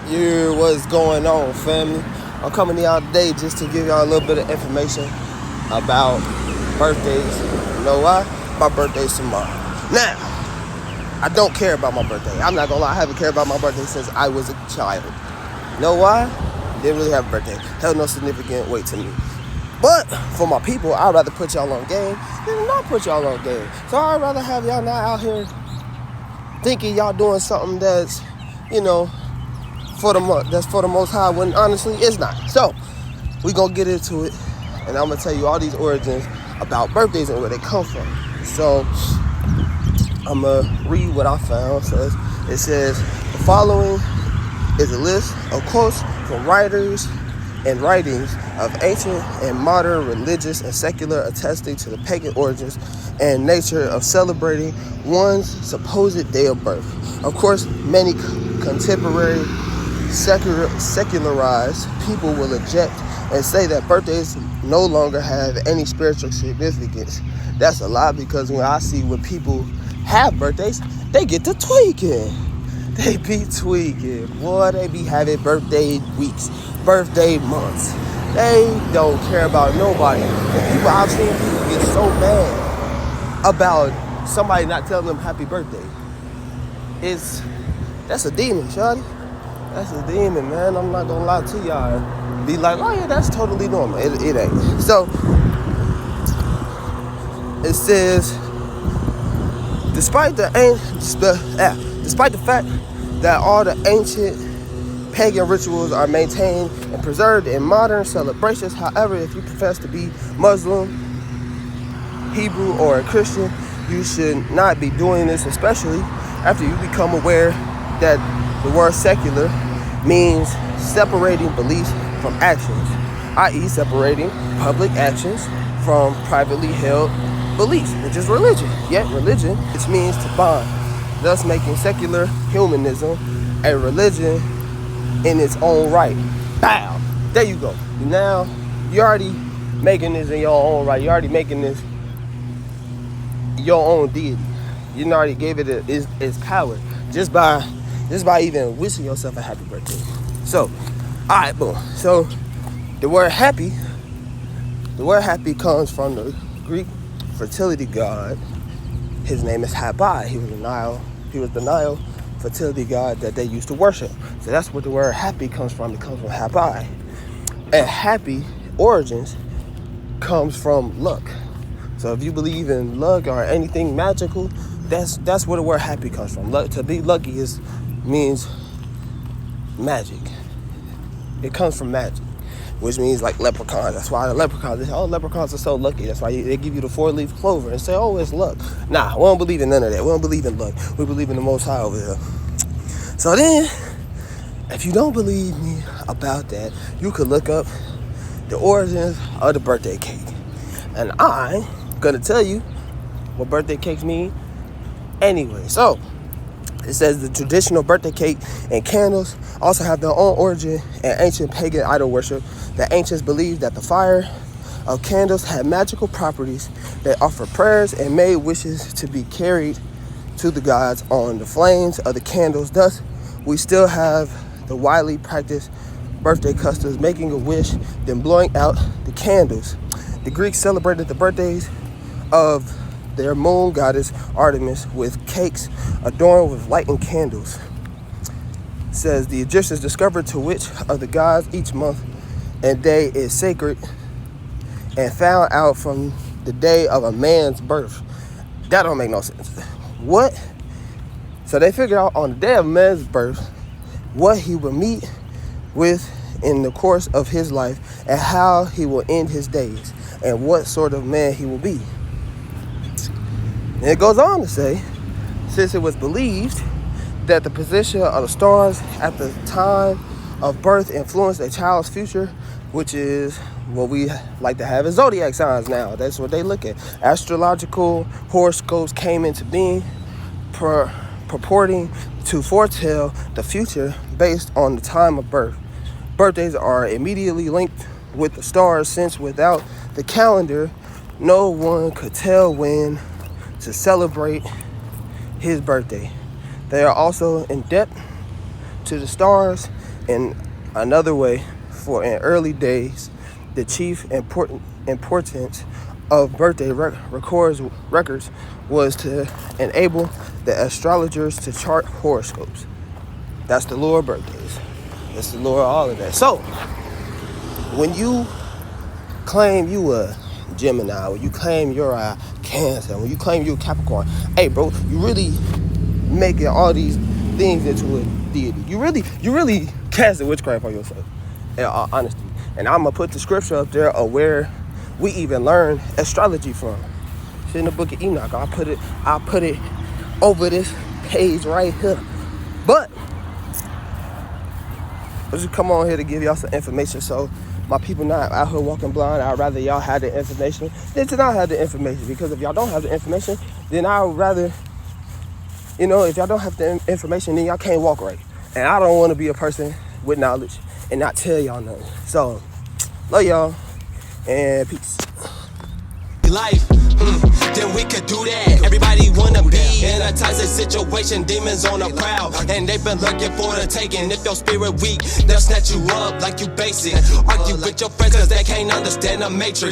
You, what's going on, family? I'm coming to y'all today just to give y'all a little bit of information about birthdays. You know why? My birthday's tomorrow. Now, I don't care about my birthday. I'm not gonna lie, I haven't cared about my birthday since I was a child. You know why? Didn't really have a birthday. Held no significant weight to me. But for my people, I'd rather put y'all on game than not put y'all on game. So I'd rather have y'all not out here thinking y'all doing something that's, you know, that's for the most high, when honestly it's not. So we gonna get into it, and I'm gonna tell you all these origins about birthdays and where they come from. So I'm gonna read what I found. It says the following is a list of quotes from writers and writings of ancient and modern religious and secular, attesting to the pagan origins and nature of celebrating one's supposed day of birth. Of course, many contemporary secularized people will object and say that birthdays no longer have any spiritual significance. That's a lie, because when people have birthdays, they get to tweaking. They be tweaking. Boy, they be having birthday weeks, birthday months. They don't care about nobody. And I've seen people get so mad about somebody not telling them happy birthday. That's a demon, shawty. That's a demon, man. I'm not gonna lie to y'all. Be like, oh yeah, that's totally normal. It ain't. So it says, despite the fact that all the ancient pagan rituals are maintained and preserved in modern celebrations, however, if you profess to be Muslim, Hebrew, or a Christian, you should not be doing this, especially after you become aware that the word secular means separating beliefs from actions, i.e. separating public actions from privately held beliefs, which is religion. Yet religion, which means to bond, thus making secular humanism a religion in its own right. Bow! There you go. Now, you're already making this in your own right. You're already making this your own deity. You already gave it its power just by even wishing yourself a happy birthday. So, alright, boom. So the word happy comes from the Greek fertility god. His name is Habai. He was the Nile fertility god that they used to worship. So that's what the word happy comes from. It comes from Habai. And happy origins comes from luck. So if you believe in luck or anything magical, that's where the word happy comes from. To be lucky means magic. It comes from magic, which means like leprechauns. That's why the leprechauns are so lucky. That's why they give you the 4-leaf clover and say, oh, it's luck. Nah, we don't believe in none of that. We don't believe in luck. We believe in the Most High over here. So then, if you don't believe me about that, you could look up the origins of the birthday cake. And I'm gonna tell you what birthday cakes mean anyway. So it says the traditional birthday cake and candles also have their own origin in ancient pagan idol worship. The ancients believed that the fire of candles had magical properties that offered prayers and made wishes to be carried to the gods on the flames of the candles. Thus, we still have the widely practiced birthday customs, making a wish, then blowing out the candles. The Greeks celebrated the birthdays of their moon goddess Artemis with cakes adorned with lighting candles. It says the Egyptians discovered to which of the gods each month and day is sacred, and found out from the day of a man's birth. That don't make no sense. What? So they figured out on the day of a man's birth what he would meet with in the course of his life, and how he will end his days, and what sort of man he will be. And it goes on to say, since it was believed that the position of the stars at the time of birth influenced a child's future, which is what we like to have as zodiac signs now. That's what they look at. Astrological horoscopes came into being, purporting to foretell the future based on the time of birth. Birthdays are immediately linked with the stars, since without the calendar, no one could tell when to celebrate his birthday. They are also in debt to the stars, In another way, for in early days, the chief importance of birthday records was to enable the astrologers to chart horoscopes. That's the lure of birthdays. That's the lure of all of that. So, when you claim you a Gemini, when you claim you're a Cancer, when you claim you're a Capricorn, hey bro, you really making all these things into a deity. You really casting witchcraft on yourself, in all honesty. And I'm gonna put the scripture up there of where we even learn astrology from. It's in the book of Enoch. I'll put it over this page right here. But I just come on here to give y'all some information, so my people not out here walking blind. I'd rather y'all have the information than to not have the information. Because if y'all don't have the information, then I would rather, if y'all don't have the information, then y'all can't walk right. And I don't want to be a person with knowledge and not tell y'all nothing. So, love y'all, and peace. Life, then we could do that. Everybody wanna be in a toxic situation, demons on the prowl, and they've been looking for the taking. If your spirit weak, they'll snatch you up like you basic. Argue with your friends cause they can't understand the matrix.